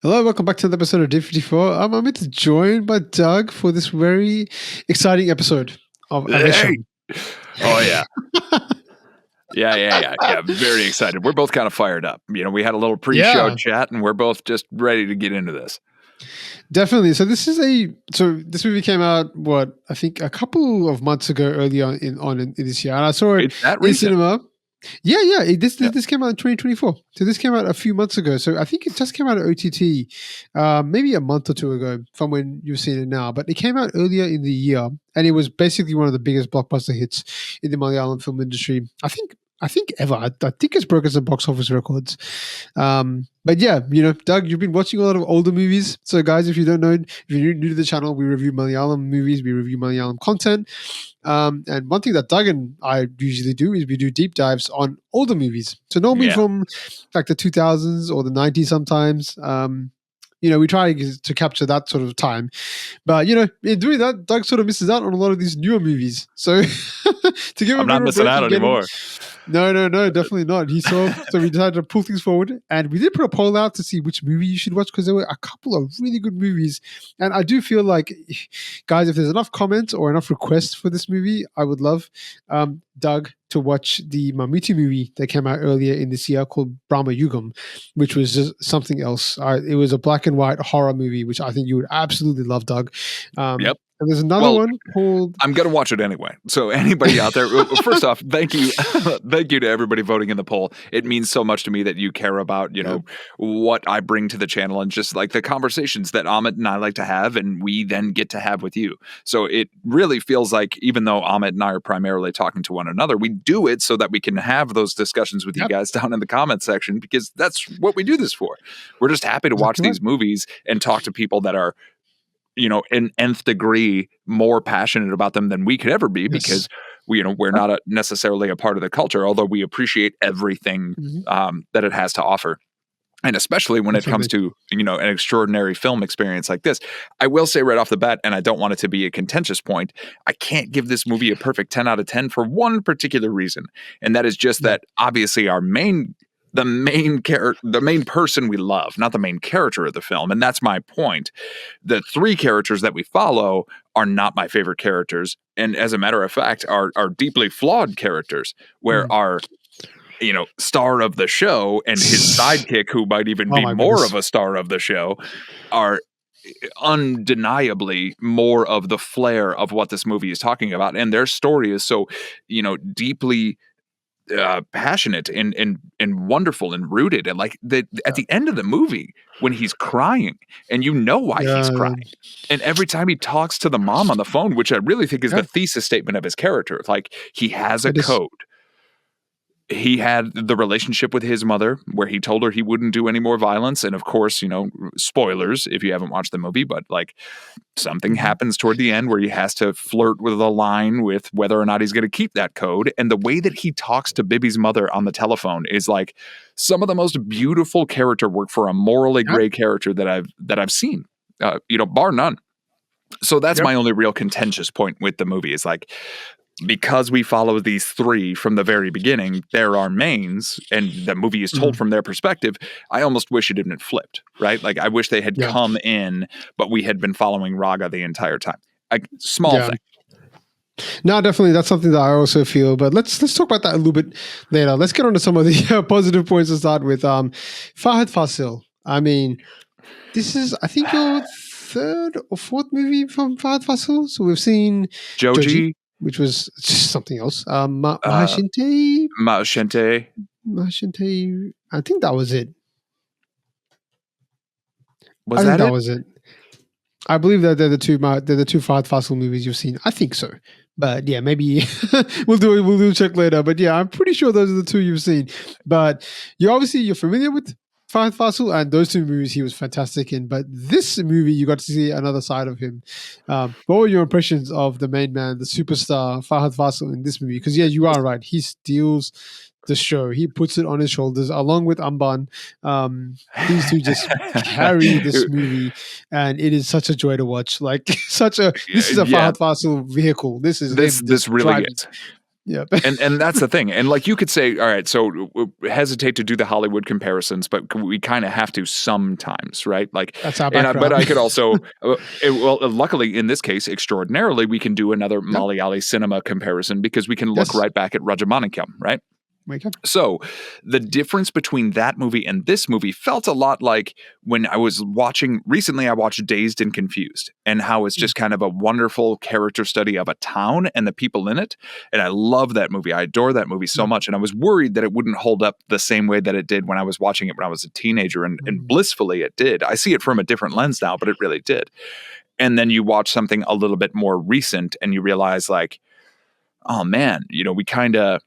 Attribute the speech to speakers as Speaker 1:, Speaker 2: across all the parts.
Speaker 1: Hello, welcome back to the episode of D54. I'm Amit, joined by Doug for this very exciting episode of Aavesham.
Speaker 2: Oh yeah. Yeah. Very excited. We're both kind of fired up. We had a little pre-show chat, and we're both just ready to get into this.
Speaker 1: Definitely. So this movie came out I think a couple of months ago, early on in this year, and I saw it in cinema. Yeah. This came out in 2024. So this came out a few months ago. So I think it just came out at OTT, maybe a month or two ago from when you've seen it now. But it came out earlier in the year, and it was basically one of the biggest blockbuster hits in the Malayalam film industry. I think ever. I think it's broken some box office records. But yeah, Doug, you've been watching a lot of older movies. So guys, if you don't know, if you're new to the channel, we review Malayalam movies, we review Malayalam content. And one thing that Doug and I usually do is we do deep dives on older movies. So normally from like the 2000s or the 90s sometimes. We try to capture that sort of time. But, in doing that, Doug sort of misses out on a lot of these newer movies. So to give him
Speaker 2: I'm not missing out anymore.
Speaker 1: No, definitely not. So we decided to pull things forward, and we did put a poll out to see which movie you should watch, because there were a couple of really good movies. And I do feel like, guys, if there's enough comments or enough requests for this movie, I would love Doug to watch the Mammootty movie that came out earlier in this year called Brahma Yugam, which was just something else. It was a black and white horror movie, which I think you would absolutely love, Doug.
Speaker 2: Yep.
Speaker 1: And there's another one called...
Speaker 2: I'm going to watch it anyway. So anybody out there, first off, thank you. Thank you to everybody voting in the poll. It means so much to me that you care about, what I bring to the channel and just like the conversations that Amit and I like to have, and we then get to have with you. So it really feels like, even though Amit and I are primarily talking to one another, we do it so that we can have those discussions with you guys down in the comment section, because that's what we do this for. We're just happy to watch these movies and talk to people that are, in nth degree more passionate about them than we could ever be, because we're not necessarily a part of the culture, although we appreciate everything that it has to offer. And especially when it comes to, an extraordinary film experience like this. I will say right off the bat, and I don't want it to be a contentious point, I can't give this movie a perfect 10 out of 10 for one particular reason. And that is just that obviously the main person we love, not the main character of the film. And that's my point. The three characters that we follow are not my favorite characters. And as a matter of fact, are deeply flawed characters, where our, star of the show and his sidekick, who might even be more of a star of the show, are undeniably more of the flair of what this movie is talking about. And their story is so, deeply passionate and wonderful and rooted, and like at the end of the movie when he's crying, and why he's crying, and every time he talks to the mom on the phone, which I really think is the thesis statement of his character, like he has a code. He had the relationship with his mother where he told her he wouldn't do any more violence. And of course, spoilers if you haven't watched the movie, but like something happens toward the end where he has to flirt with a line with whether or not he's going to keep that code. And the way that he talks to Bibby's mother on the telephone is like some of the most beautiful character work for a morally gray character that I've seen, bar none. So that's my only real contentious point with the movie, is like, because we follow these three from the very beginning, they're our mains, and the movie is told from their perspective. I almost wish it had been flipped, right? Like I wish they had come in, but we had been following Raga the entire time. A small thing.
Speaker 1: No, definitely. That's something that I also feel, but let's talk about that a little bit later. Let's get on to some of the positive points to start with. Fahadh Faasil. I mean, this is, I think, your third or fourth movie from Fahadh Faasil. So we've seen Joji, which was just something else. Mahashinte. I think that was it. That was it. I believe that they're the two Fahadh Faasil movies you've seen. I think so. But yeah, maybe we'll do a check later. But yeah, I'm pretty sure those are the two you've seen. But you're familiar with Fahadh Faasil, and those two movies he was fantastic in. But this movie, you got to see another side of him. What were your impressions of the main man, the superstar Fahadh Faasil in this movie? Because yeah, you are right. He steals the show. He puts it on his shoulders along with Amban. These two just carry this movie, and it is such a joy to watch. Like this is a Fahadh Faasil vehicle. This really is. Yeah.
Speaker 2: And that's the thing. And like you could say, all right, so hesitate to do the Hollywood comparisons, but we kind of have to sometimes, right? Like,
Speaker 1: that's our background.
Speaker 2: But I could also, luckily in this case, extraordinarily, we can do another Malayali cinema comparison because we can look right back at Rajamanikam, right? So the difference between that movie and this movie felt a lot like when I was watching recently, I watched Dazed and Confused, and how it's just kind of a wonderful character study of a town and the people in it. And I love that movie. I adore that movie so much. And I was worried that it wouldn't hold up the same way that it did when I was watching it when I was a teenager, and blissfully it did. I see it from a different lens now, but it really did. And then you watch something a little bit more recent and you realize like, oh man, we kind of,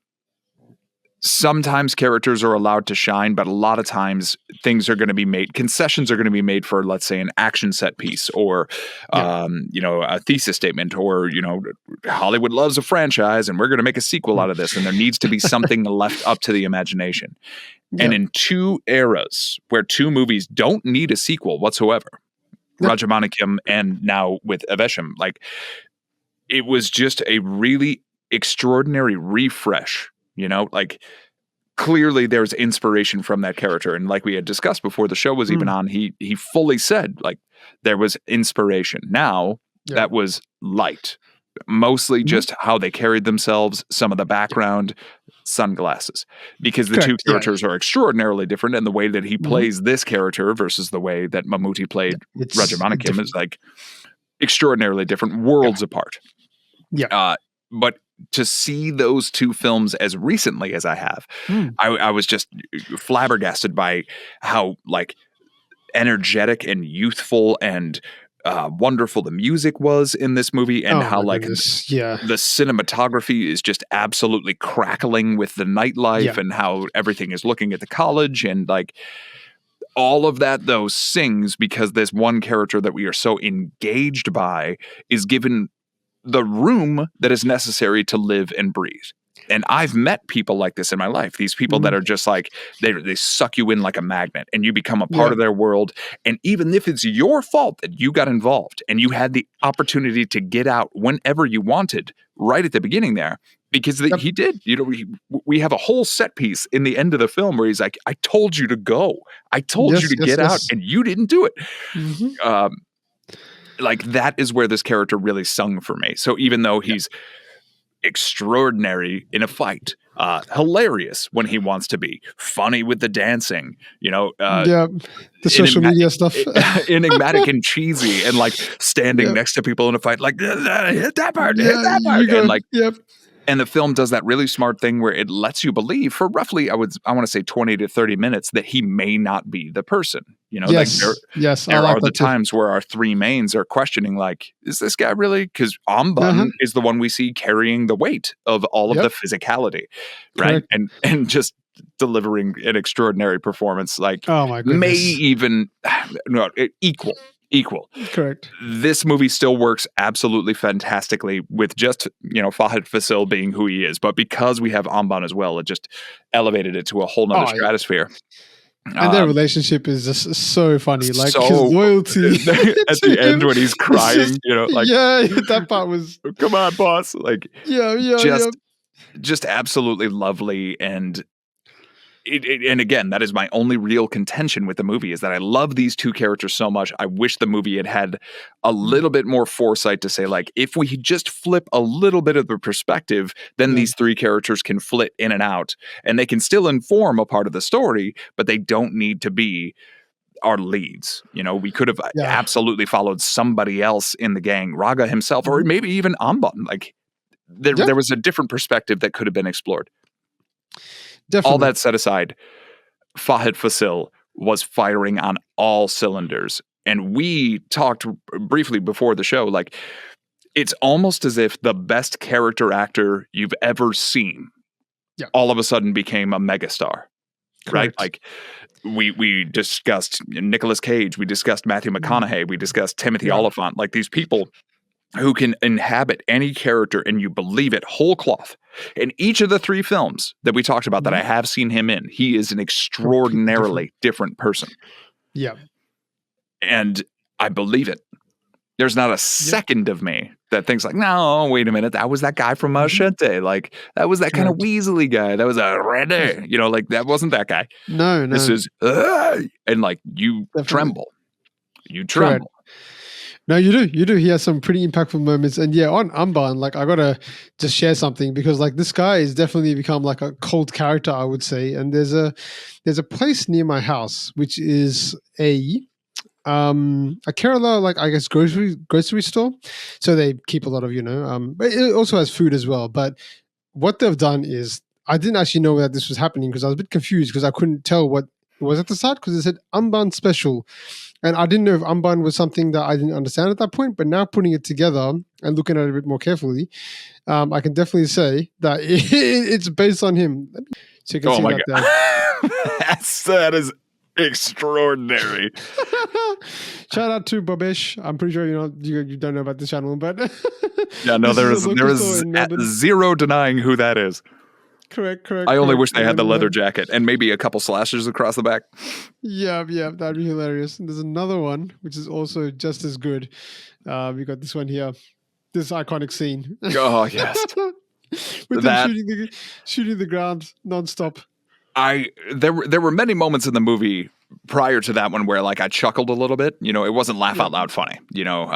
Speaker 2: sometimes characters are allowed to shine, but a lot of times things are going to be made, concessions are going to be made for, let's say, an action set piece or, a thesis statement, or, Hollywood loves a franchise and we're going to make a sequel out of this. And there needs to be something left up to the imagination. Yeah. And in two eras where two movies don't need a sequel whatsoever, Rajamanikam and now with Aavesham, like it was just a really extraordinary refresh. Like clearly there's inspiration from that character. And like we had discussed before the show was even on, he fully said like there was inspiration. Now that was light, mostly just how they carried themselves, some of the background, sunglasses, because the two characters are extraordinarily different. And the way that he plays this character versus the way that Mammootty played Rajamanikam is like extraordinarily different, worlds apart. Yeah. But to see those two films as recently as I have, I was just flabbergasted by how like energetic and youthful and wonderful the music was in this movie, and how like the cinematography is just absolutely crackling with the nightlife and how everything is looking at the college, and like all of that though sings because this one character that we are so engaged by is given the room that is necessary to live and breathe. And I've met people like this in my life. These people that are just like, they suck you in like a magnet and you become a part of their world. And even if it's your fault that you got involved and you had the opportunity to get out whenever you wanted right at the beginning there, because he did, we have a whole set piece in the end of the film where he's like, I told you to go. I told you to get out and you didn't do it. Like that is where this character really sung for me. So even though he's extraordinary in a fight, hilarious when he wants to be, funny with the dancing,
Speaker 1: the social media stuff,
Speaker 2: enigmatic and cheesy, and like standing next to people in a fight, like hit that part, and like and the film does that really smart thing where it lets you believe for roughly, I want to say 20 to 30 minutes that he may not be the person. There are the times where our three mains are questioning, like, is this guy really? Because Amban is the one we see carrying the weight of all of the physicality, right? And just delivering an extraordinary performance, like,
Speaker 1: oh my goodness,
Speaker 2: may even equal.
Speaker 1: Correct.
Speaker 2: This movie still works absolutely fantastically with just, Fahadh Faasil being who he is. But because we have Amban as well, it just elevated it to a whole nother stratosphere.
Speaker 1: And their relationship is just so funny. Like his loyalty
Speaker 2: at the end when he's crying, like,
Speaker 1: that part was,
Speaker 2: come on, boss. Like, just absolutely lovely. And and again, that is my only real contention with the movie, is that I love these two characters so much. I wish the movie had a little bit more foresight to say, like, if we just flip a little bit of the perspective, then these three characters can flit in and out, and they can still inform a part of the story, but they don't need to be our leads. We could have absolutely followed somebody else in the gang, Raga himself, or maybe even Amban. Like, there was a different perspective that could have been explored. Definitely. All that set aside, Fahadh Faasil was firing on all cylinders. And we talked briefly before the show, like, it's almost as if the best character actor you've ever seen all of a sudden became a megastar. Correct. Right? Like, we discussed Nicolas Cage, we discussed Matthew McConaughey, we discussed Timothy Olyphant, like these people who can inhabit any character and you believe it whole cloth. In each of the three films that we talked about that I have seen him in, he is an extraordinarily different person.
Speaker 1: Yeah.
Speaker 2: And I believe it. There's not a second of me that thinks like, no, wait a minute, that was that guy from Machete. Like, that was that kind of Weasley guy. That was a redder. You know, like, that wasn't that guy.
Speaker 1: No.
Speaker 2: This is, and like, you tremble. You tremble.
Speaker 1: Correct. No, you do. He has some pretty impactful moments. And yeah, on Unbound, like, I gotta just share something because like this guy has definitely become like a cult character, I would say. And there's a place near my house which is a Kerala, like, I guess grocery store. So they keep a lot of, but it also has food as well. But what they've done is, I didn't actually know that this was happening because I was a bit confused because I couldn't tell what it was at the start because it said Unbound Special. And I didn't know if Unbound was something that I didn't understand at that point, but now putting it together and looking at it a bit more carefully, I can definitely say that it's based on him. So you can see that there.
Speaker 2: That is extraordinary.
Speaker 1: Shout out to Bobesh. I'm pretty sure you don't know about this channel, but
Speaker 2: yeah, no, there is zero denying who that is.
Speaker 1: Correct.
Speaker 2: I only wish they had the leather jacket and maybe a couple slashes across the back.
Speaker 1: Yeah, that'd be hilarious. And there's another one which is also just as good. We got this one here. This iconic scene.
Speaker 2: Oh yes,
Speaker 1: with them shooting the ground nonstop.
Speaker 2: There were many moments in the movie prior to that one where like I chuckled a little bit. You know, it wasn't laugh out loud funny. You know,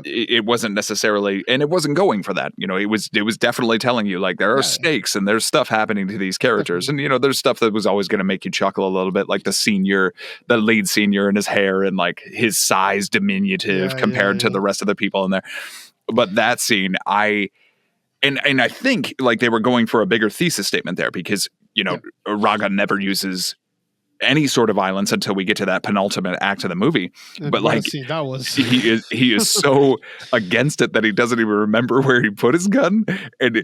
Speaker 2: it wasn't necessarily, and it wasn't going for that. You know, it was definitely telling you like there are stakes and there's stuff happening to these characters, and there's stuff that was always going to make you chuckle a little bit, like the lead senior, and his hair and like his size diminutive compared to the rest of the people in there. But that scene, and I think like they were going for a bigger thesis statement there because Raga never uses any sort of violence until we get to that penultimate act of the movie.
Speaker 1: And
Speaker 2: but like
Speaker 1: that was
Speaker 2: he is so against it that he doesn't even remember where he put his gun. And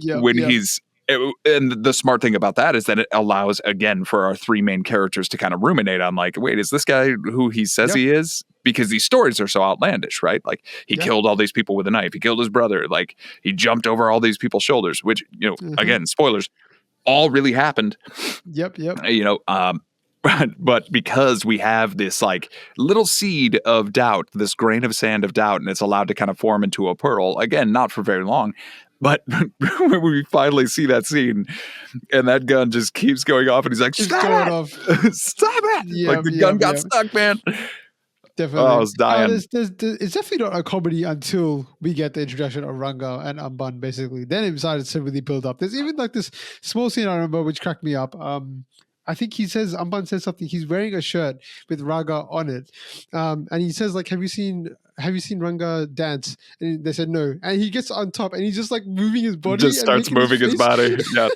Speaker 2: and the smart thing about that is that it allows, again, for our three main characters to kind of ruminate on like, wait, is this guy who he says he is? Because these stories are so outlandish, right? Like he killed all these people with a knife. He killed his brother. Like he jumped over all these people's shoulders, which, again, spoilers, all really happened.
Speaker 1: Yep.
Speaker 2: But because we have this like little seed of doubt, this grain of sand of doubt, and it's allowed to kind of form into a pearl, again, not for very long. But when we finally see that scene and that gun just keeps going off and he's like, stop it! Stop it! Like the gun got stuck, man.
Speaker 1: Definitely.
Speaker 2: Oh, I was dying.
Speaker 1: It's definitely not a comedy until we get the introduction of Ranga and Amban, basically. Then it decided to really build up. There's even like this small scene I remember which cracked me up. I think Amban says something. He's wearing a shirt with Raga on it. And he says, like, have you seen Ranga dance? And they said no. And he gets on top and he's just like moving his body.
Speaker 2: Just starts moving his body. Yeah.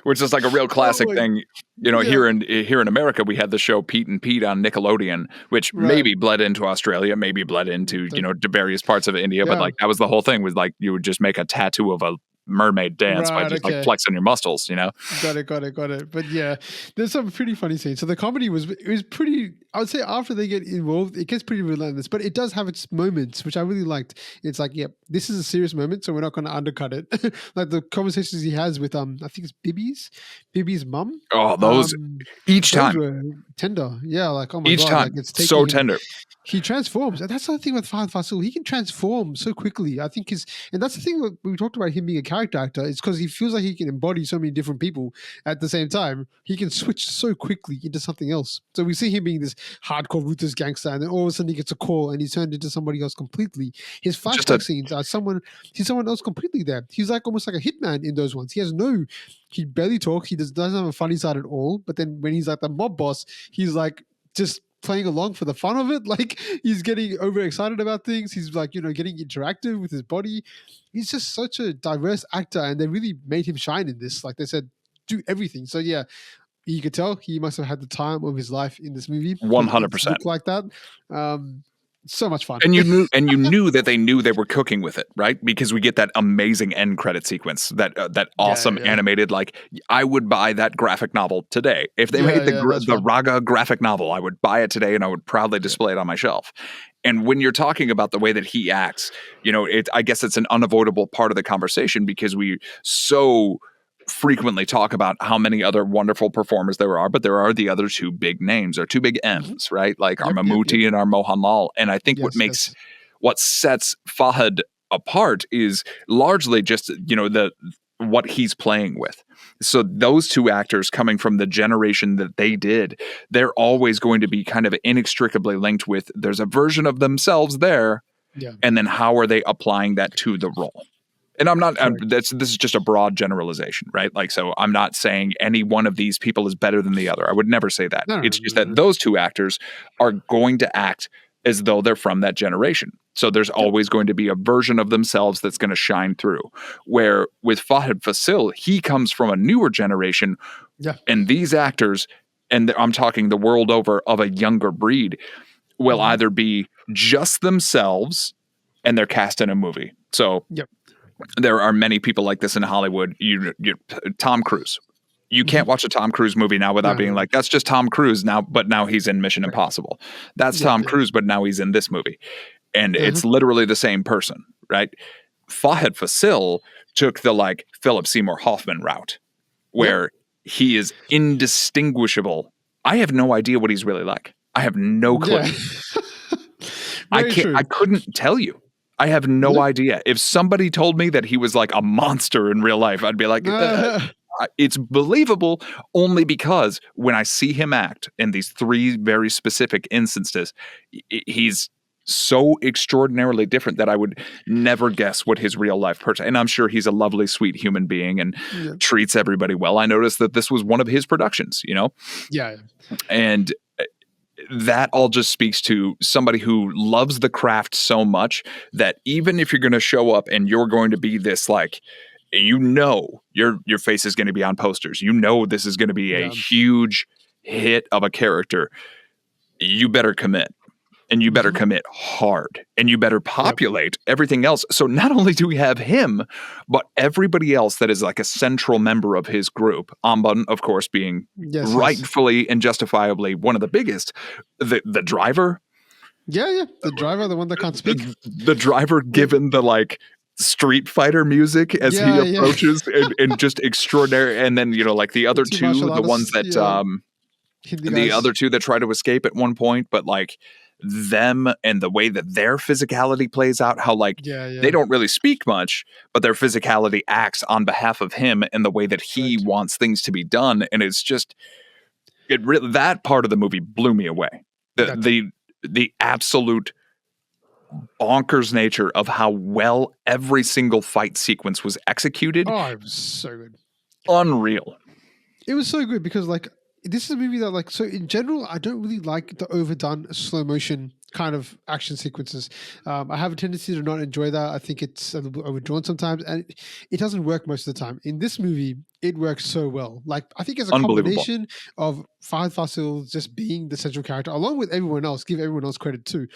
Speaker 2: Which is like a real classic thing. Here in America, we had the show Pete and Pete on Nickelodeon, which maybe bled into Australia, maybe bled into, to various parts of India. But like that was the whole thing, was like you would just make a tattoo of a mermaid dance by just like flexing your muscles,
Speaker 1: Got it. But yeah, there's some pretty funny scenes. So the comedy was pretty, I would say after they get involved, it gets pretty relentless, but it does have its moments, which I really liked. It's like, this is a serious moment, so we're not going to undercut it. Like the conversations he has with, I think it's Bibi's mum.
Speaker 2: Oh, those each time
Speaker 1: were tender. Yeah. Like, oh my
Speaker 2: God. Each time.
Speaker 1: Like, it's
Speaker 2: so tender.
Speaker 1: He transforms, and that's the thing with Fahadh Faasil. He can transform so quickly. I think and that's the thing we talked about him being a character actor. It's because he feels like he can embody so many different people at the same time. He can switch so quickly into something else. So we see him being this hardcore ruthless gangster, and then all of a sudden he gets a call, and he's turned into somebody else completely. His flashback scenes are he's someone else completely there. He's like almost like a hitman in those ones. He barely talks. He doesn't have a funny side at all. But then when he's like the mob boss, he's like just playing along for the fun of it. Like he's getting overexcited about things. He's like, getting interactive with his body. He's just such a diverse actor, and they really made him shine in this. Like they said, do everything. So yeah, you could tell he must have had the time of his life in this movie.
Speaker 2: 100%.
Speaker 1: Like that. So much fun.
Speaker 2: And you knew that they knew they were cooking with it, right? Because we get that amazing end credit sequence, that awesome animated, like I would buy that graphic novel today. If they made the Raga graphic novel, I would buy it today and I would proudly display it on my shelf. And when you're talking about the way that he acts, I guess it's an unavoidable part of the conversation because we so frequently talk about how many other wonderful performers there are, but there are the other two big names or two big M's, right? Like our Mammootty and our Mohanlal. And I think what what sets Fahadh apart is largely just, what he's playing with. So those two actors coming from the generation that they did, they're always going to be kind of inextricably linked with, there's a version of themselves there.
Speaker 1: Yeah.
Speaker 2: And then how are they applying that to the role? And this is just a broad generalization, right? Like, so I'm not saying any one of these people is better than the other. I would never say that. It's just that those two actors are going to act as though they're from that generation. So there's always going to be a version of themselves that's going to shine through. Where with Fahadh Faasil, he comes from a newer generation.
Speaker 1: Yeah.
Speaker 2: And these actors, and I'm talking the world over, of a younger breed, will either be just themselves and they're cast in a movie. So there are many people like this in Hollywood. Tom Cruise. You can't watch a Tom Cruise movie now without being like, that's just Tom Cruise now, but now he's in Mission Impossible. That's Tom Cruise, but now he's in this movie. And it's literally the same person, right? Fahadh Faasil took the Philip Seymour Hoffman route, where he is indistinguishable. I have no idea what he's really like. I have no clue. I couldn't tell you. I have no idea. If somebody told me that he was like a monster in real life, I'd be like, it's believable only because when I see him act in these three very specific instances, he's so extraordinarily different that I would never guess what his real life person. And I'm sure he's a lovely, sweet human being and treats everybody well. I noticed that this was one of his productions,
Speaker 1: Yeah.
Speaker 2: And that all just speaks to somebody who loves the craft so much that even if you're going to show up and you're going to be this your face is going to be on posters, this is going to be a huge hit of a character, you better commit. And you better commit hard, and you better populate everything else. So not only do we have him, but everybody else that is like a central member of his group. Amban, of course, being rightfully and justifiably one of the biggest. The driver.
Speaker 1: Yeah. The driver, the one that can't speak.
Speaker 2: The driver given the Street Fighter music as he approaches and just extraordinary. And then, the other two, the ones that, the other two that try to escape at one point, but them and the way that their physicality plays out, how they don't really speak much, but their physicality acts on behalf of him and the way that he wants things to be done. And it's just, that part of the movie blew me away. The absolute bonkers nature of how well every single fight sequence was executed.
Speaker 1: Oh, it was so good.
Speaker 2: Unreal.
Speaker 1: It was so good because this is a movie that so in general, I don't really like the overdone slow motion kind of action sequences. I have a tendency to not enjoy that. I think it's a little bit overdrawn sometimes, and it doesn't work most of the time. In this movie, it works so well. I think it's a combination of Fahadh Faasil just being the central character, along with everyone else. Give everyone else credit too.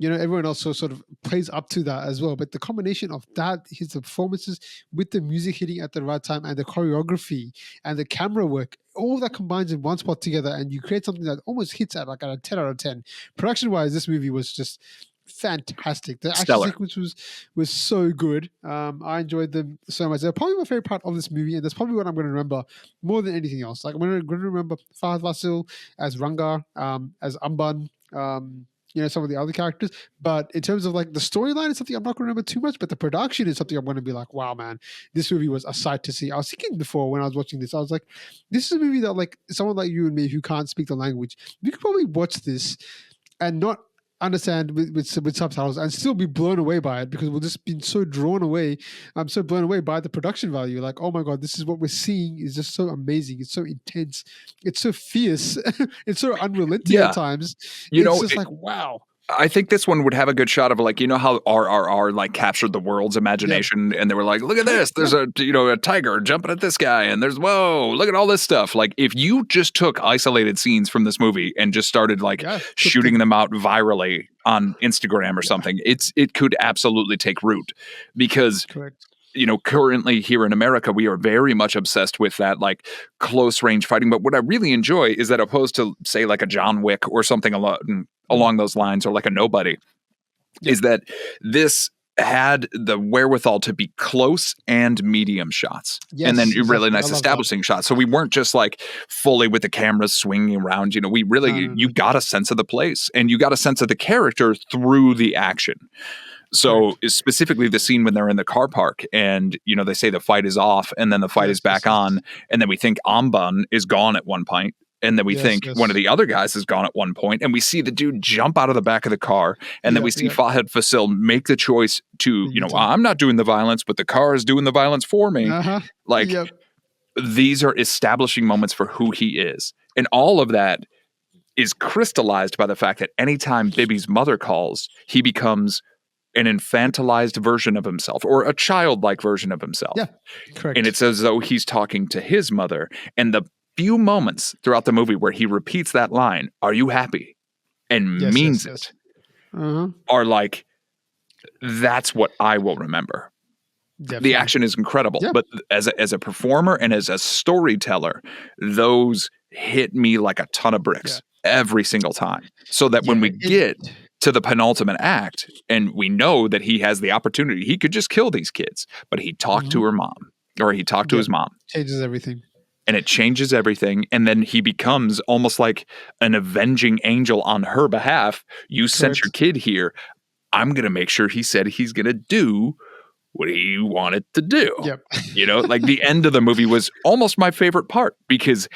Speaker 1: Everyone else sort of plays up to that as well. But the combination of that, his performances with the music hitting at the right time and the choreography and the camera work, all that combines in one spot together, and you create something that almost hits at a 10 out of 10. Production-wise, this movie was just fantastic. The action sequence was so good. I enjoyed them so much. They're probably my favorite part of this movie, and that's probably what I'm going to remember more than anything else. I'm going to remember Fahadh Faasil as Ranga, as Amban, some of the other characters. But in terms of the storyline, it's something I'm not going to remember too much, but the production is something I'm going to be like, wow, man, this movie was a sight to see. I was thinking before when I was watching this, I was like, this is a movie that someone like you and me who can't speak the language, we could probably watch this and not understand with subtitles and still be blown away by it, because we've just been so drawn away. I'm so blown away by the production value. Oh my God, this is what we're seeing is just so amazing. It's so intense. It's so fierce. It's so unrelenting at times. It's just wow.
Speaker 2: I think this one would have a good shot of how RRR captured the world's imagination, and they were like, look at this, there's a tiger jumping at this guy, and there's look at all this stuff. If you just took isolated scenes from this movie and just started shooting them out virally on Instagram or something, it could absolutely take root, because currently here in America, we are very much obsessed with that close range fighting. But what I really enjoy is that, opposed to say a John Wick or something along those lines, or a Nobody, is that this had the wherewithal to be close and medium shots. And then really nice establishing shots. So we weren't just like fully with the cameras swinging around. We really, you got a sense of the place and you got a sense of the character through the action. So specifically the scene when they're in the car park and, they say the fight is off and then the fight is back on. And then we think Amban is gone at one point. And then we think one of the other guys is gone at one point, and we see the dude jump out of the back of the car, and then we see Fahadh Faasil make the choice to, I'm not doing the violence, but the car is doing the violence for me. These are establishing moments for who he is. And all of that is crystallized by the fact that anytime Bibby's mother calls, he becomes an infantilized version of himself or a childlike version of himself.
Speaker 1: Yeah, correct.
Speaker 2: And it's as though he's talking to his mother, and the few moments throughout the movie where he repeats that line, "Are you happy?" and means it, are like, that's what I will remember. Definitely. The action is incredible, but as a performer and as a storyteller, those hit me like a ton of bricks every single time. So that when we get to the penultimate act and we know that he has the opportunity, he could just kill these kids, but he talked to her mom, or he talked to his mom.
Speaker 1: Changes everything.
Speaker 2: And it changes everything. And then he becomes almost like an avenging angel on her behalf. You sent your kid here. I'm going to make sure he said he's going to do what he wanted to do.
Speaker 1: Yep.
Speaker 2: Like the end of the movie was almost my favorite part because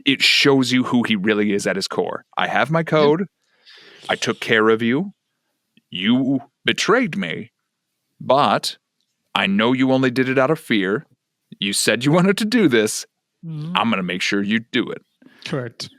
Speaker 2: it shows you who he really is at his core. I have my code. Yep. I took care of you. You betrayed me, but I know you only did it out of fear. You said you wanted to do this. I'm going to make sure you do it.
Speaker 1: Correct.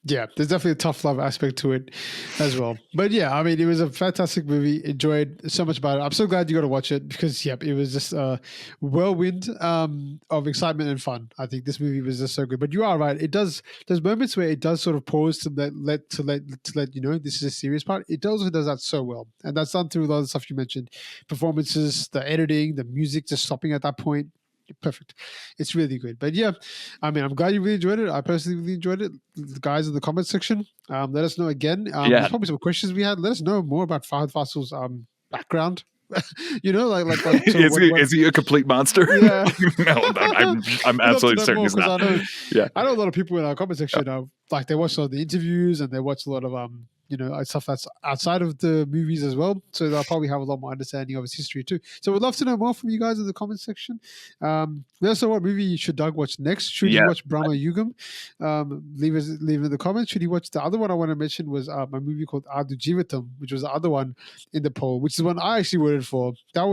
Speaker 1: Yeah, there's definitely a tough love aspect to it as well. But yeah, I mean, it was a fantastic movie. Enjoyed so much about it. I'm so glad you got to watch it because, it was just a whirlwind of excitement and fun. I think this movie was just so good. But you are right. It does. There's moments where it does sort of pause to let you know this is a serious part. It also does that so well, and that's done through a lot of the stuff you mentioned, performances, the editing, the music, just stopping at that point. Perfect. It's really good. But yeah, I mean, I'm glad you really enjoyed it. I personally really enjoyed it. The guys in the comment section, let us know again. There's probably some questions we had. Let us know more about Fahadh Faasil's background.
Speaker 2: Is he a complete monster?
Speaker 1: Yeah.
Speaker 2: No, I'm absolutely certain he's not.
Speaker 1: I know a lot of people in our comment section they watch a lot of the interviews and they watch a lot of stuff that's outside of the movies as well. So they'll probably have a lot more understanding of his history too. So we'd love to know more from you guys in the comment section. Let us know what movie should Doug watch next. Should he watch Brahma Yugam? Leave in the comments. Should he watch the other one I want to mention was a movie called Adu Jivatam, which was the other one in the poll, which is one I actually voted for. That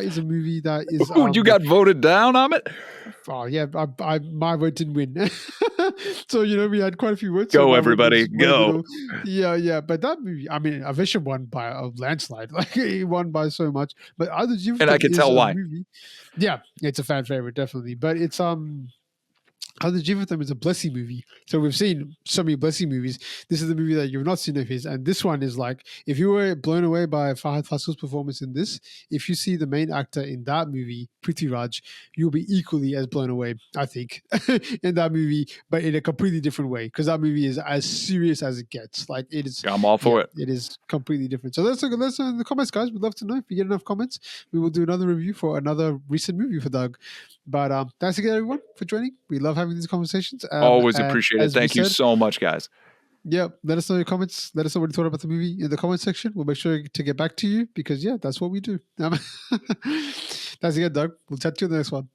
Speaker 1: is a movie that is
Speaker 2: you got voted down, Amit?
Speaker 1: Oh yeah, my vote didn't win. So we had quite a few votes.
Speaker 2: Go everybody, go.
Speaker 1: Yeah. But that movie, I mean, Aavesham won by a landslide. Like he won by so much. But Adu Jivatam,
Speaker 2: and I can tell why.
Speaker 1: Yeah, it's a fan favorite, definitely. But it's Adu Jivatam is a Blessy movie. So we've seen so many Blessy movies. This is the movie that you've not seen of his. And this one is like, if you were blown away by Fahadh Faasil's performance in this, if you see the main actor in that movie, Prithviraj, you'll be equally as blown away, I think, in that movie, but in a completely different way. Because that movie is as serious as it gets. Like it is.
Speaker 2: I'm all for it.
Speaker 1: It is completely different. So let's know in the comments, guys. We'd love to know. If you get enough comments, we will do another review for another recent movie for Doug. But thanks again, everyone, for joining. We love having these conversations.
Speaker 2: Always appreciate it. Thank you so much, guys.
Speaker 1: Yeah, let us know your comments. Let us know what you thought about the movie in the comment section. We'll make sure to get back to you because, that's what we do. Thanks again, Doug. We'll chat to you in the next one.